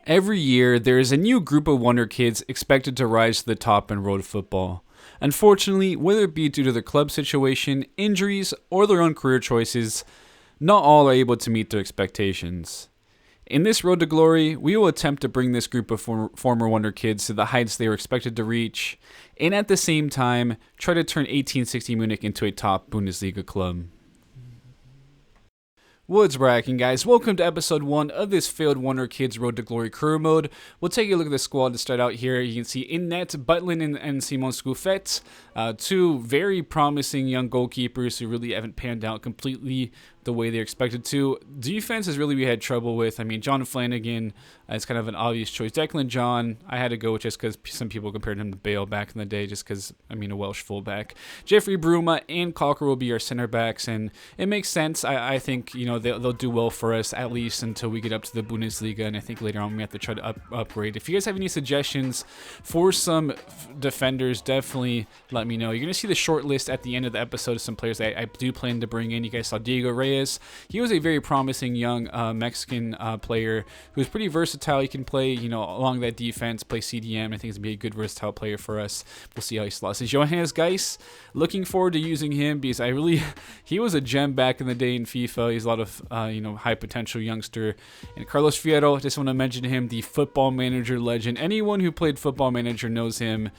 Every year, there is a new group of Wonderkids expected to rise to the top in road football. Unfortunately, whether it be due to their club situation, injuries, or their own career choices, not all are able to meet their expectations. In this Road to Glory, we will attempt to bring this group of former Wonderkids to the heights they were expected to reach, and at the same time, try to turn 1860 Munich into a top Bundesliga club. What's bracking, guys? Welcome to episode 1 of this failed Wonderkids Road to Glory career mode. We'll take a look at the squad to start out here. You can see in net, Butlin and Simon Scoufet, two very promising young goalkeepers who really haven't panned out completely the way they're expected to. Defense is really we had trouble with. I mean, John Flanagan is kind of an obvious choice. Declan John, I had to go with just because some people compared him to Bale back in the day, just because, I mean, a Welsh fullback. Jeffrey Bruma and Cocker will be our center backs, and it makes sense. I think, you know, they'll do well for us, at least until we get up to the Bundesliga, and I think later on we have to try to upgrade. If you guys have any suggestions for some defenders, definitely let me know. You're going to see the short list at the end of the episode of some players that I do plan to bring in. You guys saw Diego Reyes. He was a very promising young Mexican player who was pretty versatile. He can play, you know, along that defense, play CDM. I think he's going to be a good versatile player for us. We'll see how he slots. And Johannes Geis, looking forward to using him because he was a gem back in the day in FIFA. He's a lot of, high potential youngster. And Carlos Fierro, just want to mention him, the Football Manager legend. Anyone who played Football Manager knows him,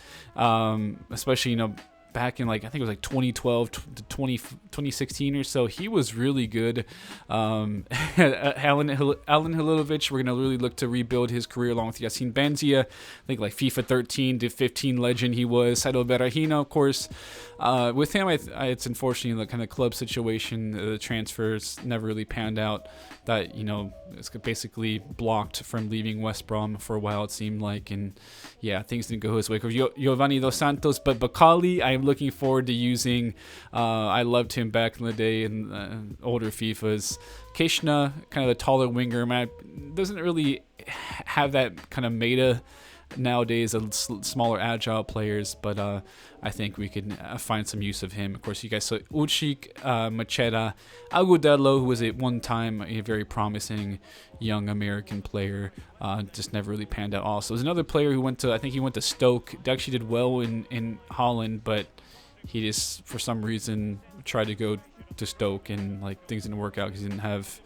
especially, you know, back in, like, I think it was like 2012 to 2016 or so. He was really good. Alan Halilovic, we're going to really look to rebuild his career along with Yassine Benzia. I think like FIFA 13 to 15 legend he was. Saido Berahino, of course. With him, it's unfortunately the kind of club situation. The transfers never really panned out. That, you know, it's basically blocked from leaving West Brom for a while, it seemed like. And yeah, things didn't go his way. Giovanni Dos Santos, but Bacali, I'm looking forward to using. I loved him back in the day in older FIFAs. Kishna, kind of the taller winger, man, doesn't really have that kind of meta nowadays of smaller agile players, but I think we can find some use of him. Of course, you guys saw Uchik, Macheda, Agudelo, who was at one time a very promising young American player, just never really panned out. Also, there's another player who went to Stoke. Actually did well in Holland, but he just for some reason tried to go to Stoke, and like things didn't work out because he didn't have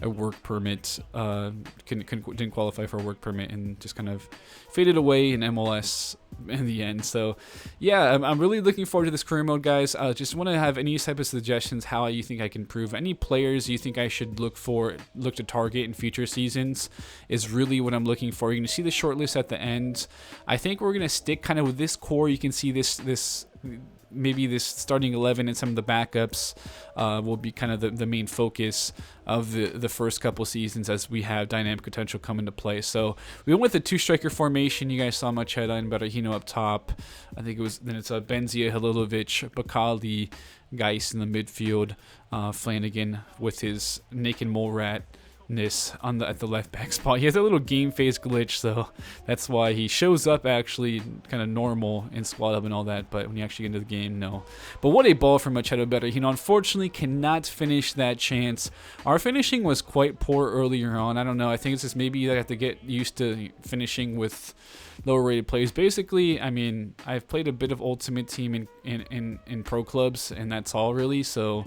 a work permit, didn't qualify for a work permit, and just kind of faded away in MLS in the end. So yeah, I'm really looking forward to this career mode, guys. Just want to have any type of suggestions how you think I can improve. Any players you think I should look to target in future seasons is really what I'm looking for. You're going to see the short list at the end. I think we're going to stick kind of with this core. You can see this maybe this starting 11 and some of the backups will be kind of the main focus of the first couple seasons as we have dynamic potential come into play. So we went with a two-striker formation. You guys saw Macheda and Berahino up top. I think it's Benzia, Halilovic, Bacali, Geis in the midfield, Flanagan with his naked mole rat at the left back spot. He has a little game phase glitch, so that's why he shows up actually kind of normal in squad hub and all that, but when you actually get into the game, no. But what a ball from Machado Berahino. Unfortunately cannot finish that chance. Our finishing was quite poor earlier on. I don't know, I think it's just maybe I have to get used to finishing with lower rated players. Basically, I mean, I've played a bit of Ultimate Team in pro clubs, and that's all really, so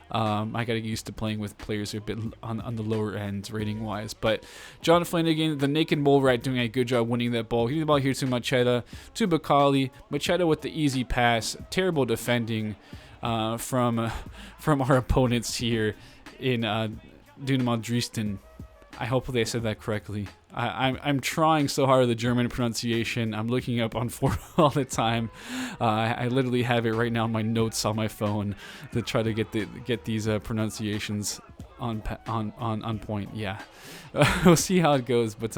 I got to get used to playing with players who are a bit on the lower end rating wise. But John Flanagan, the naked mole rat, doing a good job winning that ball. Getting the ball here to Macheda, to Bacali. Macheda with the easy pass. Terrible defending from our opponents here in Dynamo Dresden. I hope they said that correctly. I'm trying so hard with the German pronunciation. I'm looking up on forum all the time. I literally have it right now in my notes on my phone to try to get these pronunciations on point. Yeah, we'll see how it goes. But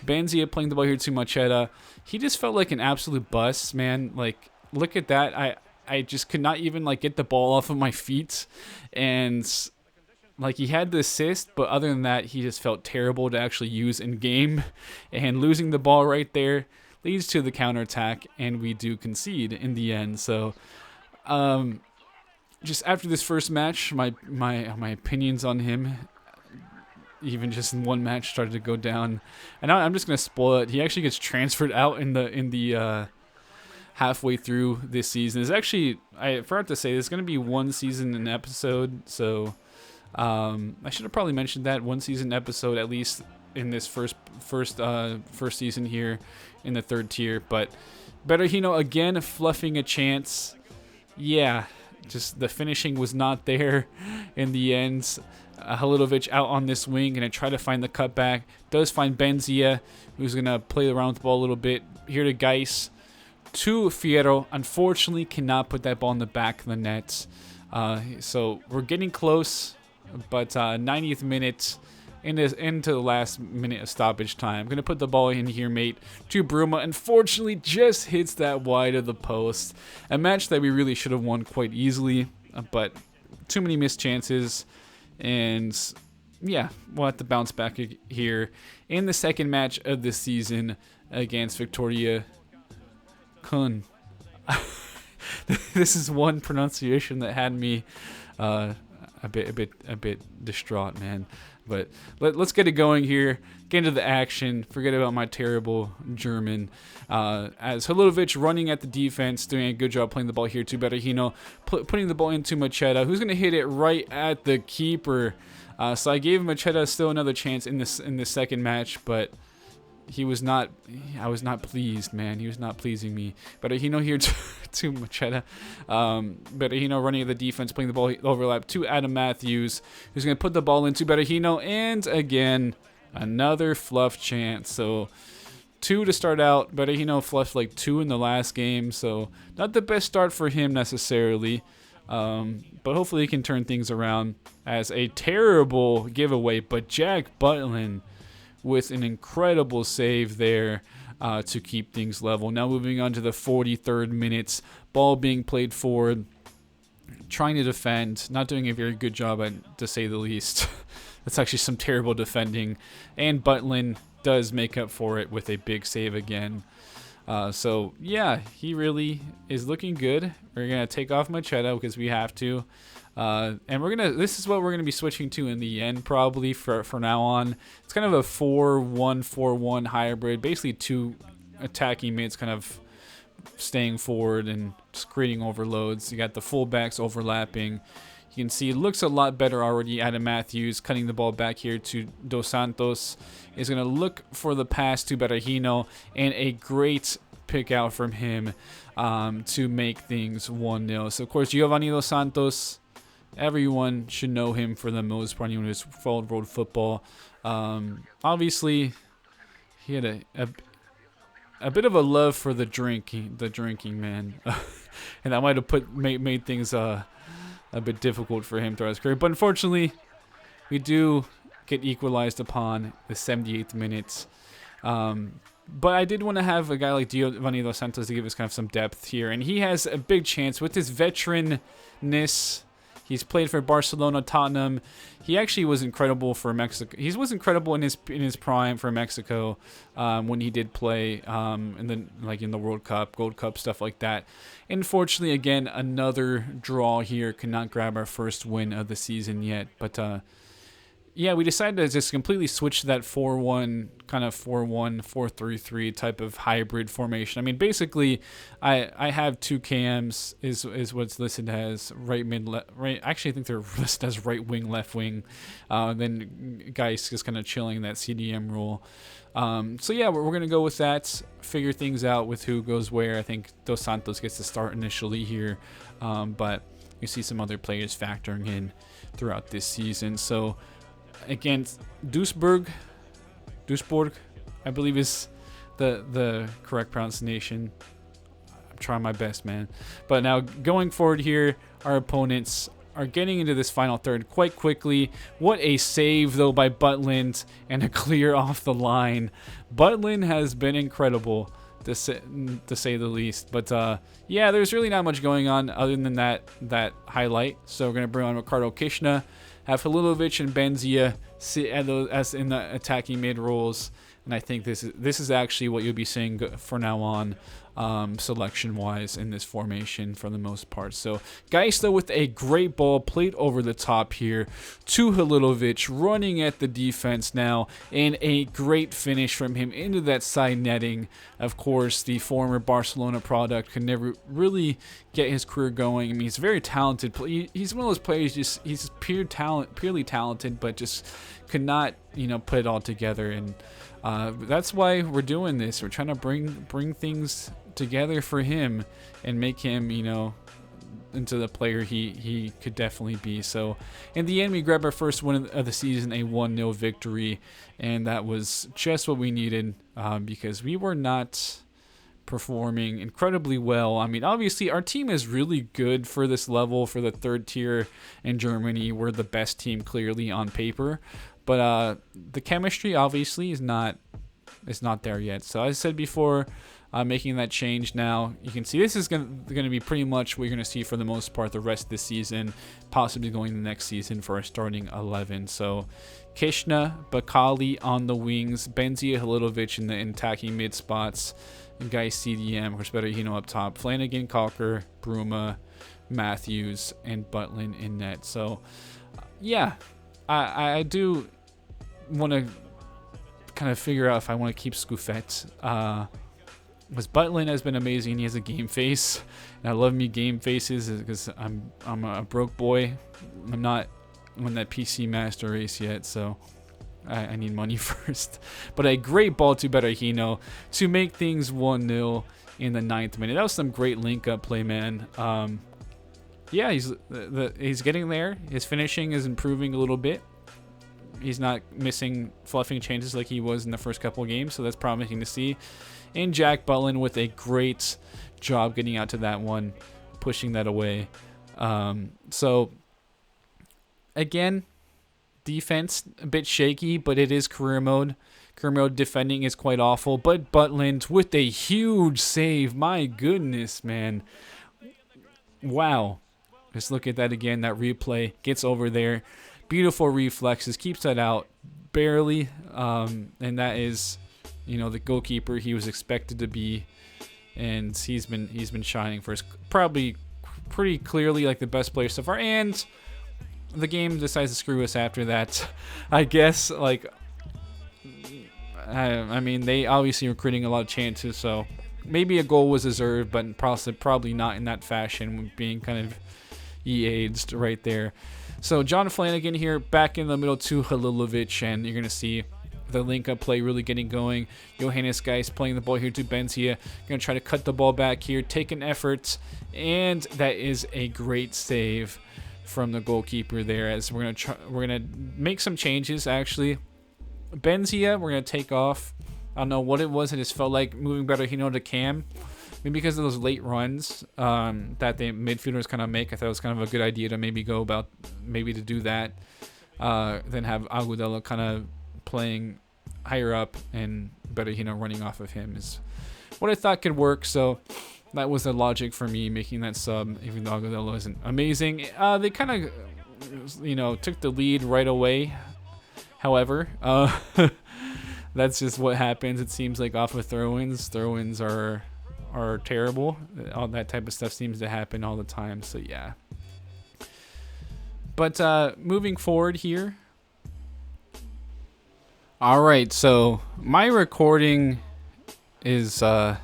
Benzia playing the ball here to Macheda. He just felt like an absolute bust, man. Like, look at that. I just could not even like get the ball off of my feet, and like, he had the assist, but other than that, he just felt terrible to actually use in game. And losing the ball right there leads to the counterattack, and we do concede in the end. So, just after this first match, my opinions on him even just in one match started to go down. And I'm just gonna spoil it. He actually gets transferred out in the halfway through this season. It's actually, I forgot to say, there's gonna be one season an episode. So I should have probably mentioned that, one season episode at least in this first season here in the third tier. But Berahino again fluffing a chance. Yeah, just the finishing was not there in the end. Halilovic out on this wing, gonna try to find the cutback. Does find Benzia, who's gonna play around with the ball a little bit. Here to Geis, to Fierro. Unfortunately, cannot put that ball in the back of the net. So we're getting close, but 90th minute. Into the last minute of stoppage time. I'm going to put the ball in here, mate, to Bruma. Unfortunately, just hits that wide of the post. A match that we really should have won quite easily, but too many missed chances. And yeah, we'll have to bounce back here in the second match of the season against Victoria Kun. This is one pronunciation that had me a bit distraught, man. But let's get it going here. Get into the action. Forget about my terrible German. As Halilovic running at the defense, doing a good job playing the ball here to Berahino, putting the ball into Macheta, who's going to hit it right at the keeper. So I gave Macheta still another chance in this second match, but he was not. I was not pleased, man. He was not pleasing me. Berahino here to Macheta. Berahino running at the defense, playing the ball overlap to Adam Matthews, who's going to put the ball into Berahino, and again another fluff chance. So 2 to start out. Berahino fluffed like 2 in the last game, so not the best start for him necessarily. But hopefully he can turn things around. As a terrible giveaway, but Jack Butlin with an incredible save there to keep things level. Now moving on to the 43rd minute. Ball being played forward. Trying to defend. Not doing a very good job, to say the least. That's actually some terrible defending. And Butlin does make up for it with a big save again. So, yeah, he really is looking good. We're going to take off Macheta because we have to. And this is what we're going to be switching to in the end, probably, for now on. It's kind of a 4-1-4-1 hybrid. Basically 2 attacking mids kind of staying forward and just creating overloads. You got the fullbacks overlapping. You can see it looks a lot better already. Adam Matthews cutting the ball back here to Dos Santos. Is going to look for the pass to Berahino, and a great pick out from him to make things 1-0. So, of course, Giovanni Dos Santos, everyone should know him for the most part. Anyone who's followed world football. Obviously, he had a bit of a love for the drinking man, and that might have made things a bit difficult for him throughout his career. But unfortunately, we do get equalized upon the 78th minute. But I did want to have a guy like Giovanni Dos Santos to give us kind of some depth here, and he has a big chance with his veteranness. He's played for Barcelona, Tottenham. He actually was incredible for Mexico. He was incredible in his prime for Mexico when he did play in the World Cup, Gold Cup, stuff like that. Unfortunately, again, another draw here. Cannot grab our first win of the season yet. But yeah, we decided to just completely switch to that 4-1, kind of 4-1, 4-3-3 type of hybrid formation. I mean, basically, I have 2 cams is what's listed as right mid, right. Actually, I think they're listed as right wing, left wing. Then Geis is kind of chilling that CDM rule. So yeah, we're gonna go with that. Figure things out with who goes where. I think Dos Santos gets to start initially here, but you see some other players factoring in throughout this season. So against Duisburg, I believe is the correct pronunciation. I'm trying my best, man. But now going forward here, our opponents are getting into this final third quite quickly. What a save, though, by Butlin, and a clear off the line. Butlin has been incredible, to say the least. But yeah, there's really not much going on other than that highlight. So we're going to bring on Ricardo Kishna, have Halilovic and Benzia sit as in the attacking mid roles. And I think this is actually what you'll be seeing for now on, selection-wise in this formation for the most part. So Geisler with a great ball played over the top here to Halilovic, running at the defense now, and a great finish from him into that side netting. Of course, the former Barcelona product could never really get his career going. I mean, he's very talented. He's one of those players, he's purely talented, but just could not, put it all together. And that's why we're doing this. We're trying to bring things together for him and make him, into the player he could definitely be. So in the end, we grab our first win of the season, a 1-0 victory, and that was just what we needed, because we were not performing incredibly well. I mean, obviously our team is really good for this level, for the third tier in Germany. We're the best team clearly on paper, but the chemistry obviously is not there yet. So as I said before, making that change now. You can see this is going to be pretty much what you're going to see for the most part the rest of the season, possibly going the next season for our starting 11. So Kishna, Bakali on the wings, Benzia, Halilovic in the attacking mid spots, and Guy CDM, Berahino up top, Flanagan, Cocker, Bruma, Matthews, and Butlin in net. So yeah, I do want to kind of figure out if I want to keep Scoufet. Because Butlin has been amazing. He has a game face, and I love me game faces because I'm a broke boy. I'm not on that PC master race yet, so I need money first. But a great ball to Berahino to make things 1-0 in the 9th minute. That was some great link-up play, man. Yeah, he's getting there. His finishing is improving a little bit. He's not missing fluffing chances like he was in the first couple of games, so that's promising to see. And Jack Butlin with a great job getting out to that one, pushing that away. So, again, defense a bit shaky, but it is career mode. Career mode defending is quite awful, but Butlin with a huge save. My goodness, man. Wow. Just look at that again, that replay. Gets over there. Beautiful reflexes, keeps that out barely, and that is, the goalkeeper he was expected to be, and he's been shining for us, probably pretty clearly like the best player so far. And the game decides to screw us after that, I guess. Like, I mean, they obviously were creating a lot of chances, so maybe a goal was deserved, but probably not in that fashion, being kind of EA'd right there. So John Flanagan here back in the middle to Halilovic, and you're going to see the link-up play really getting going. Johannes Geis playing the ball here to Benzia. Going to try to cut the ball back here, take an effort, and that is a great save from the goalkeeper there. As we're going to make some changes, actually. Benzia, we're going to take off. I don't know what it was. It just felt like moving Berahino to Cam. Maybe because of those late runs that the midfielders kind of make. I thought it was kind of a good idea to maybe go about, maybe to do that. Then have Agudelo kind of playing higher up and Berahino running off of him is what I thought could work. So that was the logic for me making that sub, even though Agudelo isn't amazing. They kind of, took the lead right away. However, that's just what happens. It seems like off of throw-ins. Throw-ins are terrible. All that type of stuff seems to happen all the time. So yeah. But moving forward here. All right. So my recording is not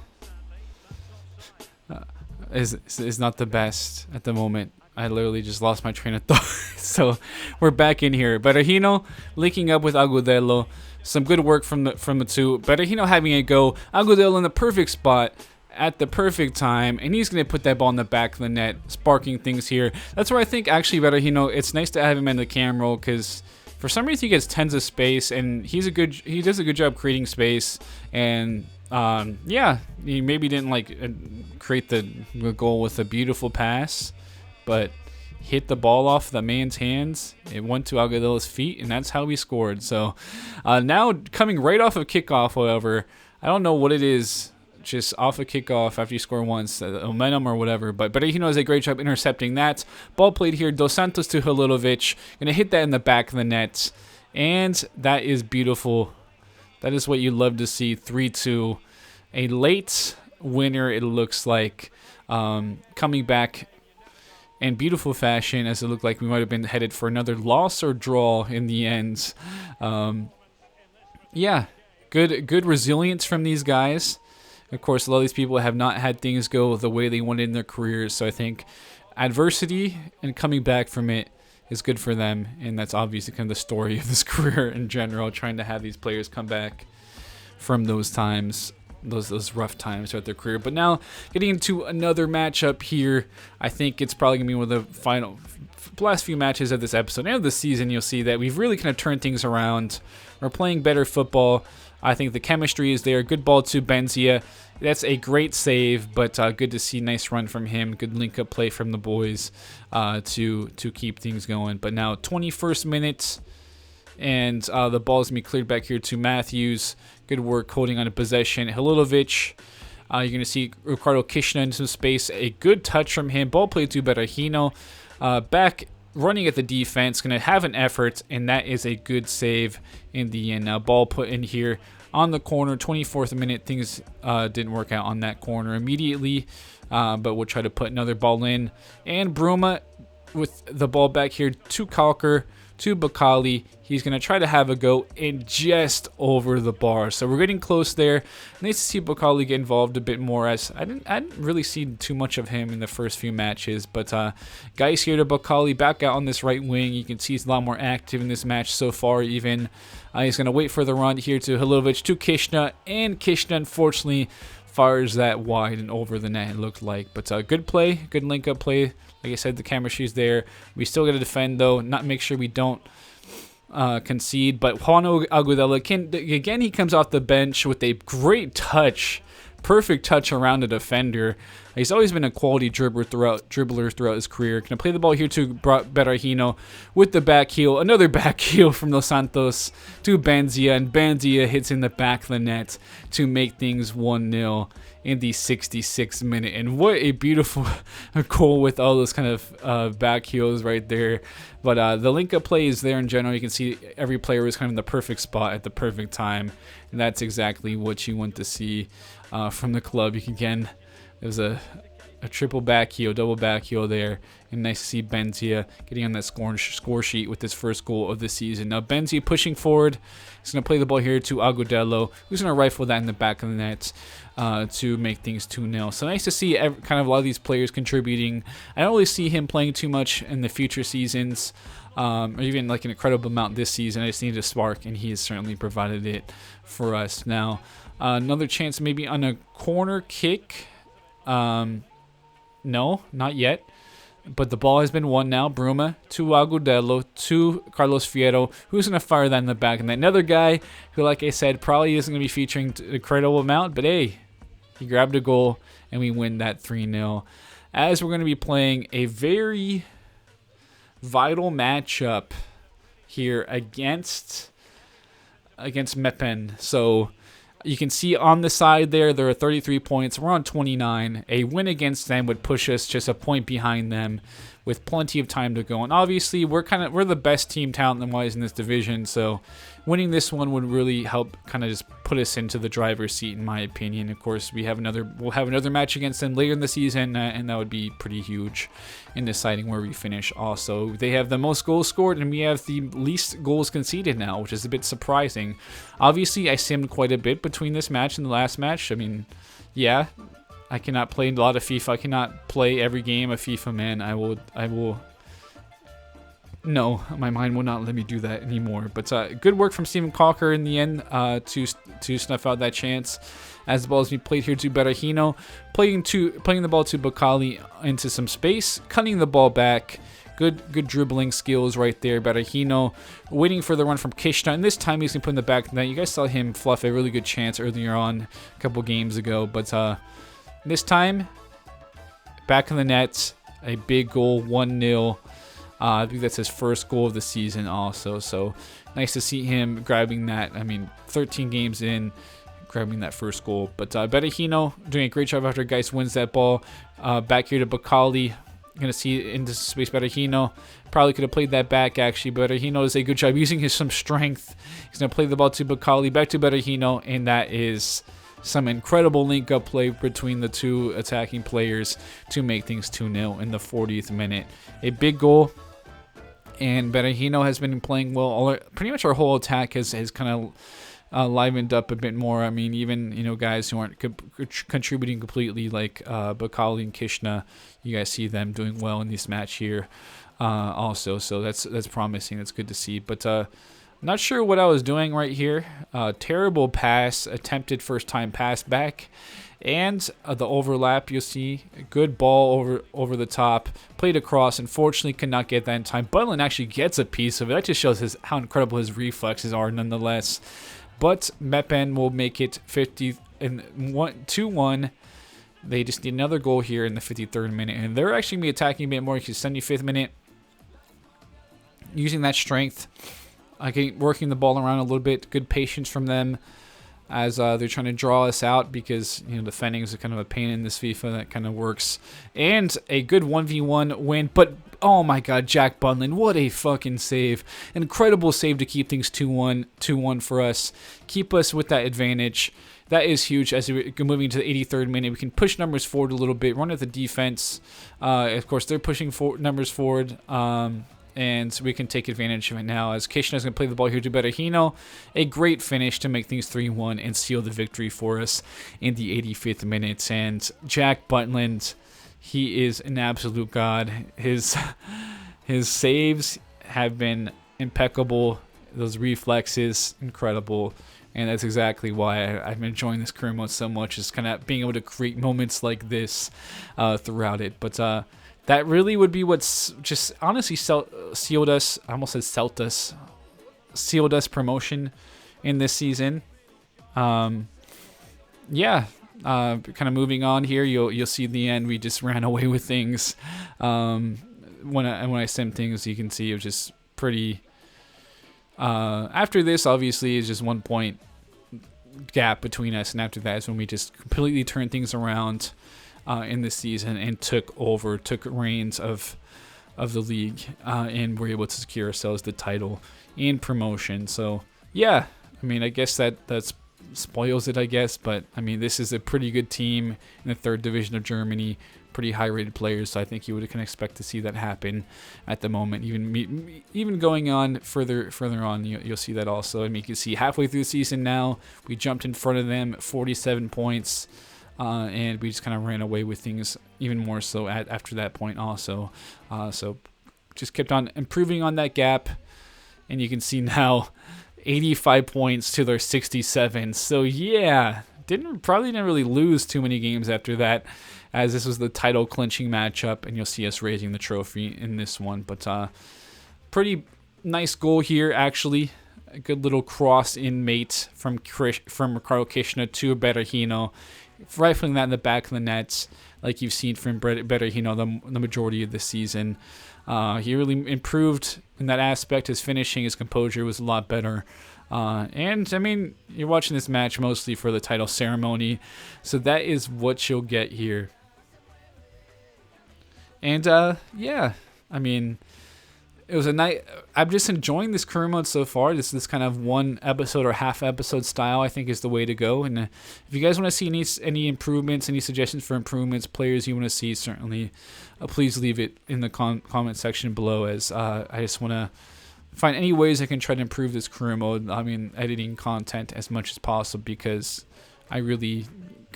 the best at the moment. I literally just lost my train of thought. So we're back in here. Berahino linking up with Agudelo. Some good work from the two. Berahino having a go. Agudelo in the perfect spot at the perfect time, and he's going to put that ball in the back of the net, sparking things here. That's where I think actually Berahino, it's nice to have him in the cam role, because for some reason he gets tons of space, and he does a good job creating space. And yeah, he maybe didn't create the goal with a beautiful pass, but hit the ball off the man's hands. It went to Agudelo's feet, and that's how we scored. So now coming right off of kickoff, however, I don't know what it is, just off a kickoff after you score once, momentum or whatever. But Berahino does a great job intercepting that. Ball played here, Dos Santos to Halilovic. Going to hit that in the back of the net. And that is beautiful. That is what you love to see. 3-2. A late winner, it looks like, coming back in beautiful fashion, as it looked like we might have been headed for another loss or draw in the end. Yeah, good resilience from these guys. Of course, a lot of these people have not had things go the way they wanted in their careers, so I think adversity and coming back from it is good for them, and that's obviously kind of the story of this career in general, trying to have these players come back from those times, those rough times throughout their career. But now, getting into another matchup here, I think it's probably going to be one of the last few matches of this episode and of the season. You'll see that we've really kind of turned things around. We're playing better football. I think the chemistry is there. Good ball to Benzia. That's a great save, but good to see. Nice run from him. Good link-up play from the boys to keep things going. But now 21st minute, and the ball is going to be cleared back here to Matthews. Good work holding on to possession. Halilovic, you're going to see Ricardo Kishna in some space. A good touch from him. Ball played to Berahino. Back running at the defense. Going to have an effort, and that is a good save in the end. Now ball put in here on the corner. 24th minute. Things didn't work out on that corner immediately, but we'll try to put another ball in. And Bruma with the ball back here to Kalker, to Bakali. He's going to try to have a go in just over the bar. So we're getting close there. Nice to see Bakali get involved a bit more, as I didn't really see too much of him in the first few matches. But guys here to Bakali, back out on this right wing. You can see he's a lot more active in this match so far even. He's going to wait for the run here to Halilovic, to Kishna. And Kishna, unfortunately, fires that wide and over the net, it looked like. But good play, good link-up play. Like I said, the camera she's there. We still got to defend, though, not make sure we don't concede. But Juan Agudelo, again, he comes off the bench with a great touch. Perfect touch around the defender. He's always been a quality dribbler throughout his career. Going to play the ball here to Berahino with the back heel. Another back heel from Los Santos to Benzia. And Benzia hits in the back of the net to make things 1-0 in the 66th minute. And what a beautiful goal with all those kind of back heels right there. But the link-up play is there in general. You can see every player was kind of in the perfect spot at the perfect time. And that's exactly what you want to see from the club. You can, again, there's a triple back heel, double back heel there. And nice to see Benzia getting on that score sheet with his first goal of the season. Now Benzia pushing forward. He's going to play the ball here to Agudelo, who's going to rifle that in the back of the net to make things 2-0. So nice to see kind of a lot of these players contributing. I don't really see him playing too much in the future seasons, or even like an incredible amount this season. I just needed a spark, and he has certainly provided it for us. Now another chance maybe on a corner kick. No, not yet. But the ball has been won now. Bruma to Agudelo to Carlos Fierro, who's going to fire that in the back. And another guy who, like I said, probably isn't going to be featuring a credible amount. But hey, he grabbed a goal, and we win that 3-0. As we're going to be playing a very vital matchup here against Meppen. So you can see on the side there are 33 points. We're on 29. A win against them would push us just a point behind them with plenty of time to go. And obviously, we're the best team talent-wise in this division, so winning this one would really help kind of just put us into the driver's seat, in my opinion. Of course, we'll have another match against them later in the season, and that would be pretty huge in deciding where we finish. Also, they have the most goals scored, and we have the least goals conceded now, which is a bit surprising. Obviously, I simmed quite a bit between this match and the last match. I mean, yeah, I cannot play a lot of FIFA. I cannot play every game of FIFA, man. I will. No, my mind will not let me do that anymore. But good work from Steven Calker in the end to snuff out that chance. As the ball is being played here to Berahino, playing the ball to Bakali into some space, cutting the ball back. Good dribbling skills right there. Berahino waiting for the run from Kishna, and this time he's going to put in the back of the net. You guys saw him fluff a really good chance earlier on a couple games ago, but this time back in the net, a big goal, 1-0. I think that's his first goal of the season also, so nice to see him grabbing that. I mean, 13 games in, grabbing that first goal. But Berahino doing a great job after Geis wins that ball. Back here to Bakali. Going to see into space Berahino. Probably could have played that back, actually. Berahino does a good job using some strength. He's going to play the ball to Bakali, back to Berahino, and that is some incredible link-up play between the two attacking players to make things 2-0 in the 40th minute. A big goal, and Berahino has been playing well. Pretty much our whole attack has kind of livened up a bit more. I mean, even guys who aren't contributing completely, like Bakali and Kishna, you guys see them doing well in this match here also. So that's promising. That's good to see. But not sure what I was doing right here. Terrible pass, attempted first time pass back. And the overlap, you'll see. Good ball over the top. Played across. Unfortunately, could not get that in time. Butland actually gets a piece of it. That just shows how incredible his reflexes are nonetheless. But Meppen will make it 2-1. They just need another goal here in the 53rd minute. And they're actually going to be attacking a bit more because 75th minute. Using that strength. Working the ball around a little bit. Good patience from them as they're trying to draw us out because defending is kind of a pain in this FIFA. That kind of works. And a good 1v1 win. But oh my god, Jack Bundlin, what a fucking save. Incredible save to keep things 2-1 for us. Keep us with that advantage. That is huge. As we're moving to the 83rd minute, we can push numbers forward a little bit, run at the defense. Of course, they're pushing numbers forward. And we can take advantage of it now as Kishna is going to play the ball here to Berahino. A great finish to make things 3-1 and seal the victory for us in the 85th minute. And Jack Butland, he is an absolute god. His saves have been impeccable. Those reflexes, incredible. And that's exactly why I've been enjoying this career mode so much, is kind of being able to create moments like this throughout it. But that really would be what's just honestly sealed us. I almost said sealed us promotion in this season. Kind of moving on here. You'll see in the end we just ran away with things. When I sim things, you can see it was just pretty. After this, obviously, is just 1 point gap between us, and after that is when we just completely turned things around. In this season and took reins of the league and were able to secure ourselves the title and promotion. So yeah, I mean, I guess that spoils it, I guess, but I mean, this is a pretty good team in the 3rd division of Germany, pretty high rated players, so I think you can expect to see that happen at the moment. Even going on further on, you'll see that also. I mean, you can see halfway through the season now, we jumped in front of them, 47 points. And we just kind of ran away with things even more so after that point also. So just kept on improving on that gap. And you can see now 85 points to their 67. So yeah, probably didn't really lose too many games after that, as this was the title clinching matchup. And you'll see us raising the trophy in this one. But pretty nice goal here, actually. A good little cross-in mate from Ricardo Kishna to Berahino. Rifling that in the back of the nets, like you've seen from Berahino the majority of the season. He really improved in that aspect. His finishing, his composure was a lot better. And, I mean, you're watching this match mostly for the title ceremony, so that is what you'll get here. And, yeah, I mean, it was a night. I'm just enjoying this career mode so far. This kind of one episode or half episode style, I think, is the way to go. And if you guys want to see any improvements, any suggestions for improvements, players you want to see, certainly please leave it in the comment section below, as I just want to find any ways I can try to improve this career mode. I mean, editing content as much as possible, because I really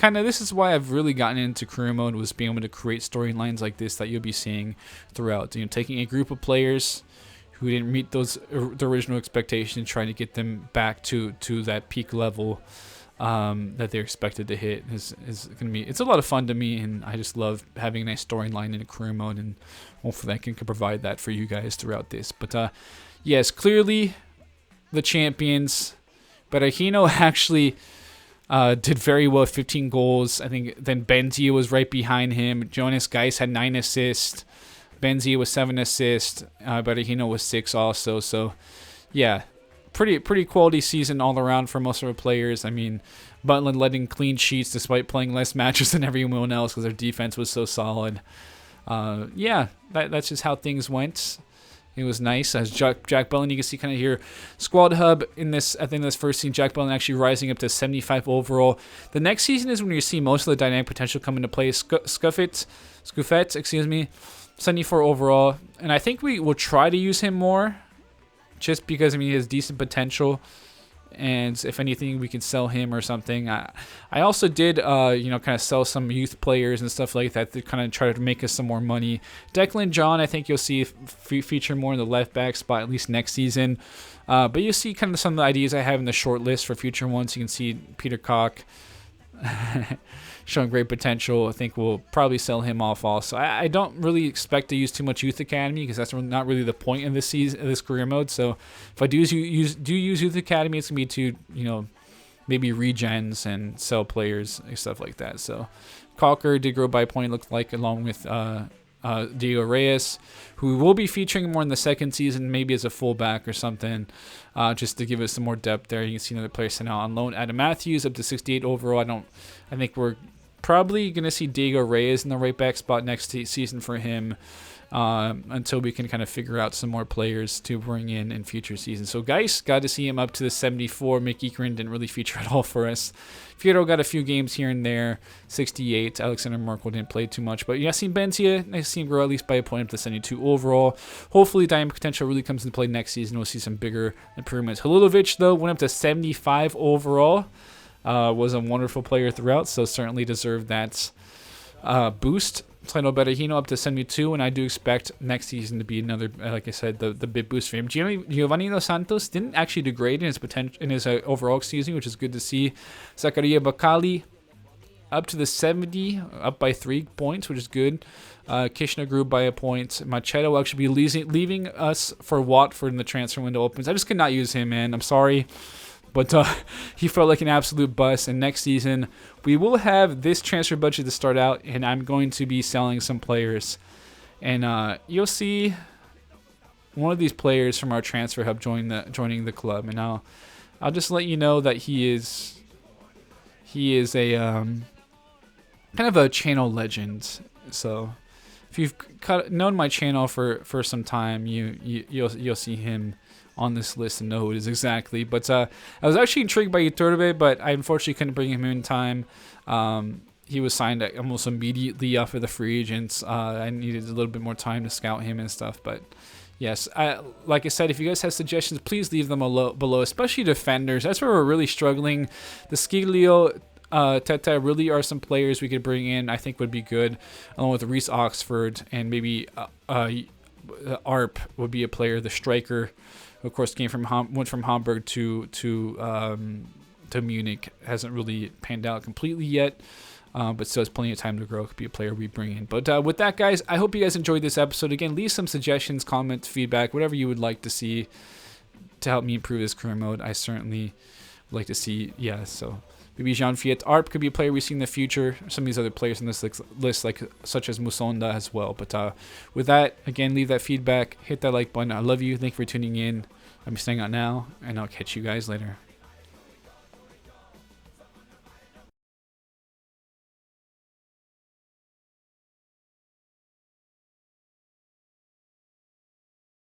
this is why I've really gotten into career mode, was being able to create storylines like this that you'll be seeing throughout. Taking a group of players who didn't meet the original expectations, trying to get them back to that peak level that they're expected to hit is gonna be. It's a lot of fun to me, and I just love having a nice storyline in a career mode, and hopefully I can provide that for you guys throughout this. But yes, clearly the champions. Berahino actually did very well with 15 goals. I think then Benzia was right behind him. Jonas Geis had 9 assists. Benzia was 7 assists. Berahino was 6 also. So, yeah, pretty quality season all around for most of our players. I mean, Butland letting clean sheets despite playing less matches than everyone else because their defense was so solid. yeah, that's just how things went. It was nice. As Jack Bellin, you can see kind of here, Squad Hub in this, I think this first scene, Jack Bellin actually rising up to 75 overall. The next season is when you see most of the dynamic potential come into play. Scuffet, excuse me, 74 overall. And I think we will try to use him more just because, I mean, he has decent potential. And if anything, we can sell him or something. I also did, you know, kind of sell some youth players and stuff like that to kind of try to make us some more money. Declan John, I think you'll see feature more in the left back spot at least next season. But you'll see kind of some of the ideas I have in the short list for future ones. You can see Peter Koch showing great potential. I think we'll probably sell him off also. I don't really expect to use too much Youth Academy because that's not really the point in this season, this career mode. So if I do use Youth Academy, it's gonna be to, you know, maybe regens and sell players and stuff like that. So Cocker did grow by a point, it looked like, along with Diego Reyes, who will be featuring more in the second season, maybe as a fullback or something, just to give us some more depth there. You can see another player sent out on loan, Adam Matthews, up to 68 overall. I think we're probably going to see Diego Reyes in the right back spot next season for him, until we can kind of figure out some more players to bring in future seasons. So guys, got to see him up to the 74. Mick Ekeren didn't really feature at all for us. Fierro got a few games here and there, 68. Alexander Merkel didn't play too much. But Yassine Benzia, nice to see him grow at least by a point up to 72 overall. Hopefully dynamic potential really comes into play next season. We'll see some bigger improvements. Halilovic, though, went up to 75 overall. Was a wonderful player throughout, so certainly deserved that boost. Plano Berahino up to 72, and I do expect next season to be another, like I said, the big boost for him. Giovanni Dos Santos didn't actually degrade in his potential, in his overall season, which is good to see. Zakaria Bakali up to the 70, up by 3 points, which is good. Kishna grew by a point. Machado will actually be leaving us for Watford in the transfer window opens. I just could not use him, man. I'm sorry. But he felt like an absolute bust. And next season, we will have this transfer budget to start out, and I'm going to be selling some players. And you'll see one of these players from our transfer hub joining the club. And I'll just let you know that he is a kind of a channel legend. So if you've known my channel for some time, you'll see him on this list and know who it is exactly. But I was actually intrigued by Iturbe, but I unfortunately couldn't bring him in time. He was signed almost immediately off of the free agents. I needed a little bit more time to scout him and stuff. But yes, like I said, if you guys have suggestions, please leave them below, especially defenders. That's where we're really struggling. The Sciglio, Teta really are some players we could bring in I think would be good, along with Reese Oxford, and maybe Arp would be a player, the striker. Of course, went from Hamburg to Munich. Hasn't really panned out completely yet, but still has plenty of time to grow. Could be a player we bring in. But with that, guys, I hope you guys enjoyed this episode. Again, leave some suggestions, comments, feedback, whatever you would like to see to help me improve this career mode. I certainly would like to see, yeah, so maybe Jean Fiat. Arp could be a player we see in the future. Some of these other players in this list, like such as Musonda as well. But with that, again, leave that feedback. Hit that like button. I love you. Thank you for tuning in. I'm staying out now, and I'll catch you guys later.